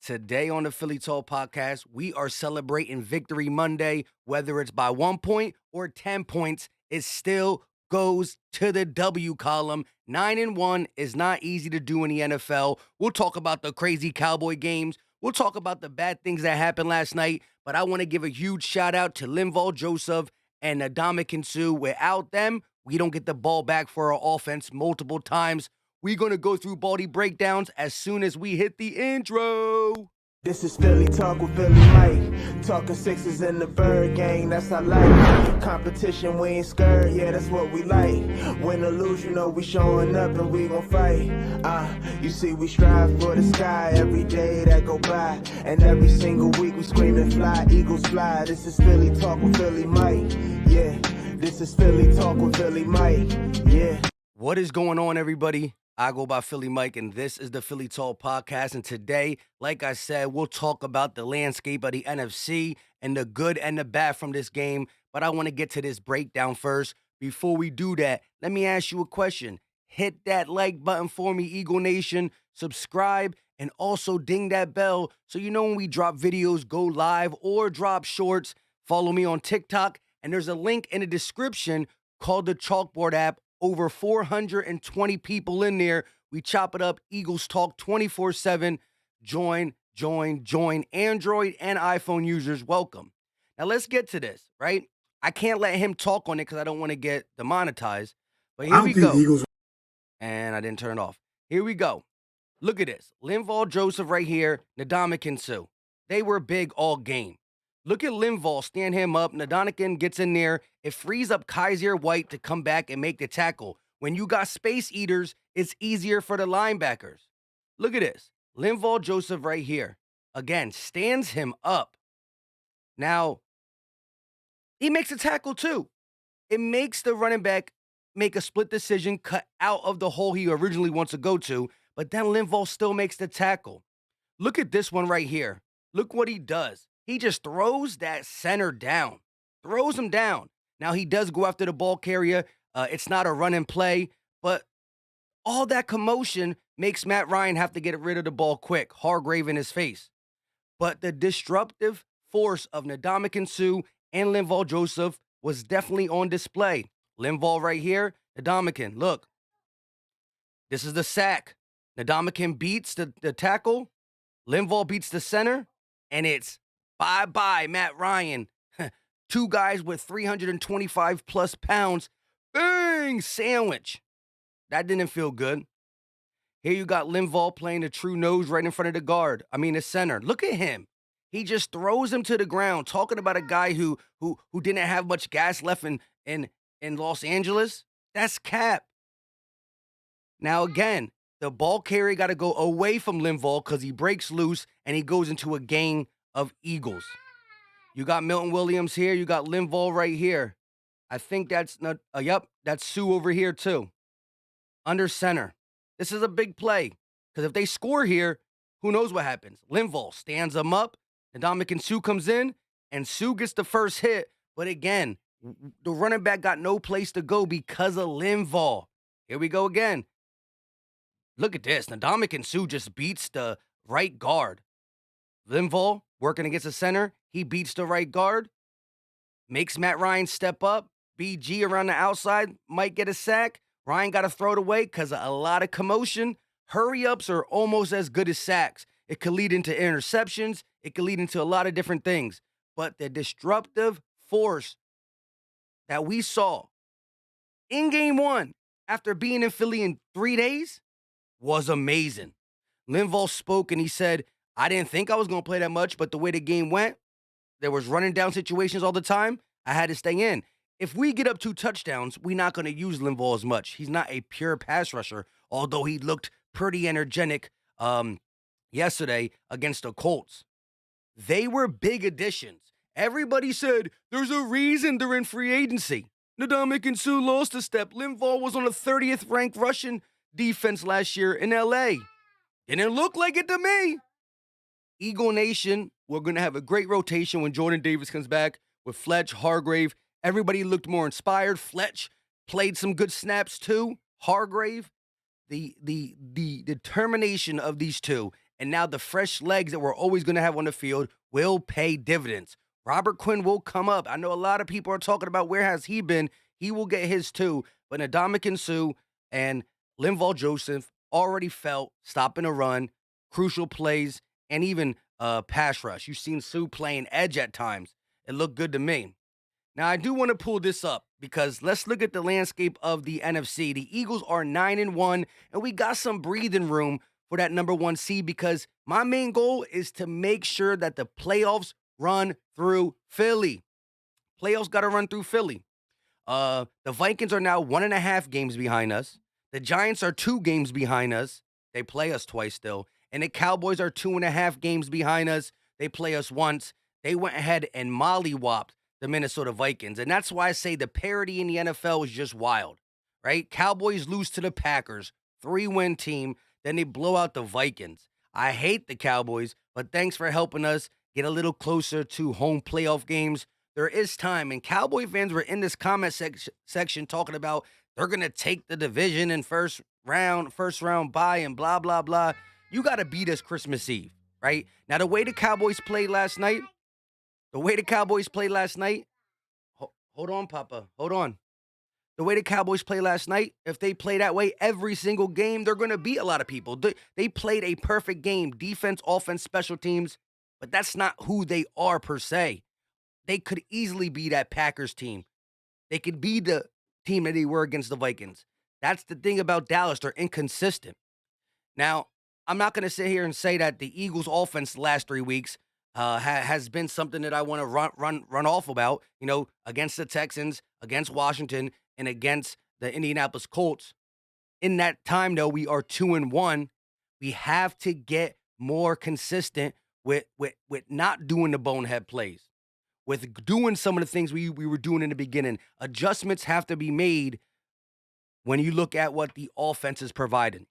Today on the Philly Talk podcast, we are celebrating Victory Monday. Whether it's by 1 point or 10 points, it still goes to the W column. 9-1 is not easy to do in the NFL. We'll talk about the crazy Cowboy games. We'll talk about the bad things that happened last night. But I want to give a huge shout out to Linval Joseph and Ndamukong Suh. Without them, we don't get the ball back for our offense multiple times. We're going to go through Baldy breakdowns as soon as we hit the intro. This is Philly Talk with Philly Mike. Talking sixes in the bird gang, that's I like. Competition, we ain't scared, yeah, that's what we like. Win or lose, you know we showing up and we gon' fight. You see we strive for the sky every day that go by. And every single week we screaming fly, eagles fly. This is Philly Talk with Philly Mike, yeah. This is Philly Talk with Philly Mike, yeah. What is going on, everybody? I go by Philly Mike, and this is the Philly Talk podcast. And today, like I said, we'll talk about the landscape of the NFC and the good and the bad from this game. But I want to get to this breakdown first. Before we do that, let me ask you a question. Hit that like button for me, Eagle Nation. Subscribe and also ding that bell so you know when we drop videos, go live, or drop shorts. Follow me on TikTok, and there's a link in the description called the Chalkboard app. Over 420 people in there. We chop it up. Eagles Talk 24/7. Join. Android and iPhone users, welcome. Now let's get to this, right? I can't let him talk on it because I don't want to get demonetized. But here we go. And I didn't turn it off. Here we go. Look at this. Linval Joseph right here. Ndamukong Suh. They were big all game. Look at Linval, stand him up. Ndamukong gets in there. It frees up Kaiser White to come back and make the tackle. When you got space eaters, it's easier for the linebackers. Look at this. Linval Joseph right here. Again, stands him up. Now, he makes a tackle too. It makes the running back make a split decision, cut out of the hole he originally wants to go to, but then Linval still makes the tackle. Look at this one right here. Look what he does. He just throws that center down, throws him down. Now, he does go after the ball carrier. It's not a run and play, but all that commotion makes Matt Ryan have to get rid of the ball quick, Hargrave in his face. But the disruptive force of Ndamukong Suh and Linval Joseph was definitely on display. Linval right here, Ndamukong, look. This is the sack. Ndamukong beats the tackle. Linval beats the center, and it's bye-bye, Matt Ryan. Two guys with 325 plus pounds. Bang! Sandwich. That didn't feel good. Here you got Linval playing the true nose right in front of the center. Look at him. He just throws him to the ground. Talking about a guy who didn't have much gas left in Los Angeles. That's cap. Now again, the ball carrier got to go away from Linval because he breaks loose and he goes into a gang of Eagles. You got Milton Williams here. You got Linval right here. I think that's not. That's Suh over here too. Under center. This is a big play because if they score here, who knows what happens? Linval stands them up. Ndamukong Suh comes in and Suh gets the first hit. But again, the running back got no place to go because of Linval. Here we go again. Look at this. Ndamukong Suh just beats the right guard. Linval working against the center. He beats the right guard. Makes Matt Ryan step up. BG around the outside. Might get a sack. Ryan got to throw it away because of a lot of commotion. Hurry-ups are almost as good as sacks. It could lead into interceptions. It could lead into a lot of different things. But the disruptive force that we saw in game one after being in Philly in 3 days was amazing. Linval spoke and he said, I didn't think I was going to play that much, but the way the game went, there was running down situations all the time. I had to stay in. If we get up 2 touchdowns, we're not going to use Linval as much. He's not a pure pass rusher, although he looked pretty energetic yesterday against the Colts. They were big additions. Everybody said, there's a reason they're in free agency. Ndamukong Suh lost a step. Linval was on the 30th ranked Russian defense last year in LA. Didn't look like it to me. Eagle Nation, we're going to have a great rotation when Jordan Davis comes back with Fletch, Hargrave. Everybody looked more inspired. Fletch played some good snaps too. Hargrave, the determination of these two And now the fresh legs that we're always going to have on the field will pay dividends. Robert Quinn will come up. I know a lot of people are talking about where has he been. He will get his too. But Ndamukong Suh and Linval Joseph already felt stopping a run, crucial plays, and even pass rush. You've seen Suh playing edge at times. It looked good to me. Now, I do want to pull this up because let's look at the landscape of the NFC. The Eagles are 9-1, and we got some breathing room for that number one seed because my main goal is to make sure that the playoffs run through Philly. Playoffs got to run through Philly. The Vikings are now 1.5 games behind us. The Giants are 2 games behind us. They play us twice still. And the Cowboys are 2.5 games behind us. They play us once. They went ahead and mollywopped the Minnesota Vikings. And that's why I say the parity in the NFL is just wild, right? Cowboys lose to the Packers, 3-win team. Then they blow out the Vikings. I hate the Cowboys, but thanks for helping us get a little closer to home playoff games. There is time. And Cowboy fans were in this comment section talking about they're going to take the division in first round bye and blah, blah, blah. You got to beat us Christmas Eve, right? Now, the way the Cowboys played last night, hold on, Papa, hold on. The way the Cowboys play last night, if they play that way every single game, they're going to beat a lot of people. They played a perfect game, defense, offense, special teams, but that's not who they are per se. They could easily be that Packers team. They could be the team that they were against the Vikings. That's the thing about Dallas. They're inconsistent. Now, I'm not going to sit here and say that the Eagles' offense the last 3 weeks has been something that I want to run off about. You know, against the Texans, against Washington, and against the Indianapolis Colts. In that time, though, we are 2-1. We have to get more consistent with not doing the bonehead plays, with doing some of the things we were doing in the beginning. Adjustments have to be made when you look at what the offense is providing.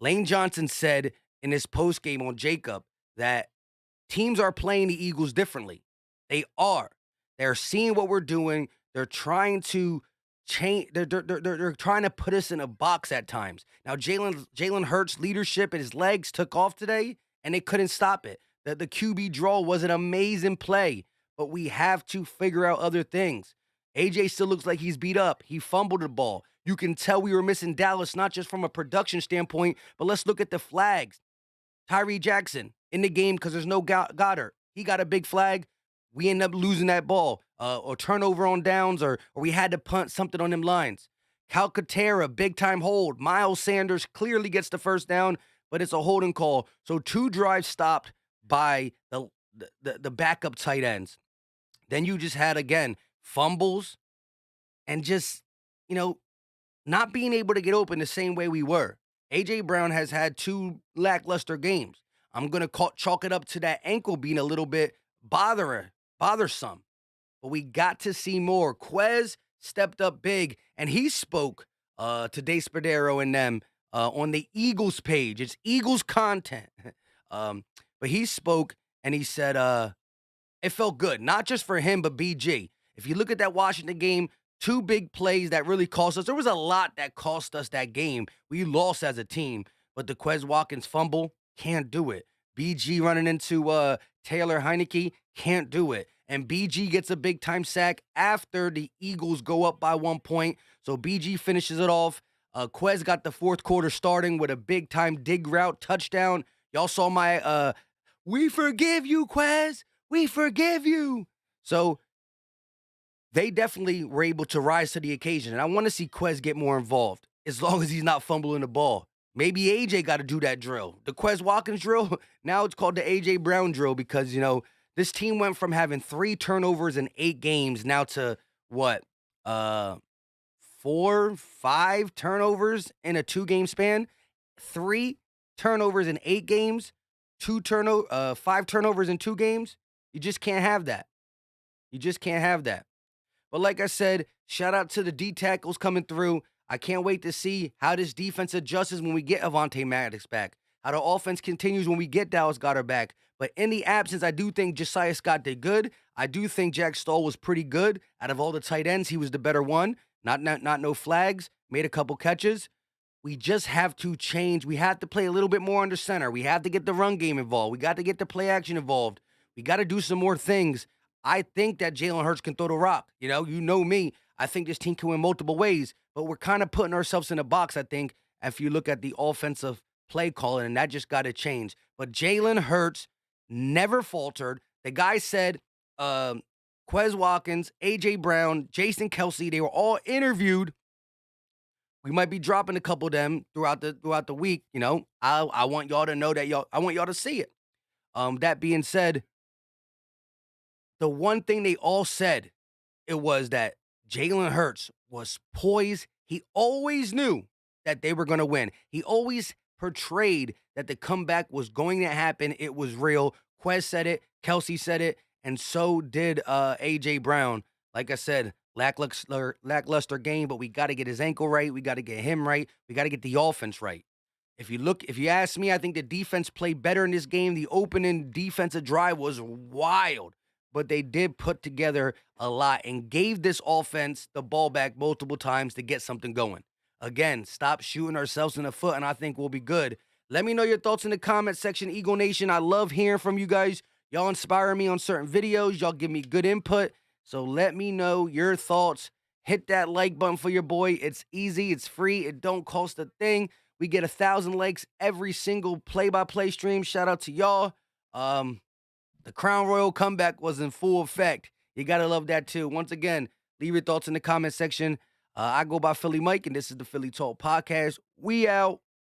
Lane Johnson said in his postgame on Jacob that teams are playing the Eagles differently. They are. They're seeing what we're doing. They're trying to change. They're trying to put us in a box at times. Now, Jalen Hurts' leadership and his legs took off today, and they couldn't stop it. The QB draw was an amazing play, but we have to figure out other things. AJ still looks like he's beat up. He fumbled the ball. You can tell we were missing Dallas, not just from a production standpoint, but let's look at the flags. Tyree Jackson in the game because there's no Goddard. He got a big flag. We end up losing that ball or turnover on downs or we had to punt something on them lines. Calcaterra, big-time hold. Miles Sanders clearly gets the first down, but it's a holding call. So 2 drives stopped by the backup tight ends. Then you just had, again, fumbles and just, not being able to get open the same way we were. A.J. Brown has had 2 lackluster games. I'm going to chalk it up to that ankle being a little bit bothersome. But we got to see more. Quez stepped up big, and he spoke to Dave Spadero and them on the Eagles page. It's Eagles content. But he spoke, and he said it felt good, not just for him, but BG. If you look at that Washington game, 2 big plays that really cost us. There was a lot that cost us that game. We lost as a team, but the Quez Watkins fumble, can't do it. BG running into Taylor Heineke, can't do it. And BG gets a big-time sack after the Eagles go up by 1 point. So BG finishes it off. Quez got the fourth quarter starting with a big-time dig route touchdown. Y'all saw my, we forgive you, Quez. We forgive you. So they definitely were able to rise to the occasion. And I want to see Quez get more involved as long as he's not fumbling the ball. Maybe AJ got to do that drill. The Quez Watkins drill, now it's called the AJ Brown drill because, this team went from having 3 turnovers in 8 games now to what? 4, 5 turnovers in a 2-game span. 3 turnovers in 8 games. 5 turnovers in 2 games. You just can't have that. You just can't have that. But like I said, shout out to the D tackles coming through. I can't wait to see how this defense adjusts when we get Avonte Maddox back, how the offense continues when we get Dallas Goedert back. But in the absence, I do think Josiah Scott did good. I do think Jack Stoll was pretty good. Out of all the tight ends, he was the better one. Not no flags, made a couple catches. We just have to change. We have to play a little bit more under center. We have to get the run game involved. We got to get the play action involved. We got to do some more things. I think that Jalen Hurts can throw the rock. You know me. I think this team can win multiple ways, but we're kind of putting ourselves in a box, I think, if you look at the offensive play calling, and that just got to change. But Jalen Hurts never faltered. The guy said, Quez Watkins, AJ Brown, Jason Kelsey, they were all interviewed. We might be dropping a couple of them throughout the week. I want y'all to know that I want y'all to see it. That being said, the one thing they all said it was that Jalen Hurts was poised. He always knew that they were going to win. He always portrayed that the comeback was going to happen. It was real. Quez said it. Kelsey said it. And so did A.J. Brown. Like I said, lackluster game, but we got to get his ankle right. We got to get him right. We got to get the offense right. If you ask me, I think the defense played better in this game. The opening defensive drive was wild, but they did put together a lot and gave this offense the ball back multiple times to get something going. Again, stop shooting ourselves in the foot, and I think we'll be good. Let me know your thoughts in the comment section, Eagle Nation. I love hearing from you guys. Y'all inspire me on certain videos. Y'all give me good input. So let me know your thoughts. Hit that like button for your boy. It's easy. It's free. It don't cost a thing. We get 1,000 likes every single play-by-play stream. Shout out to y'all. The Crown Royal comeback was in full effect. You got to love that too. Once again, leave your thoughts in the comment section. I go by Philly Mike, and this is the Philly Talk Podcast. We out.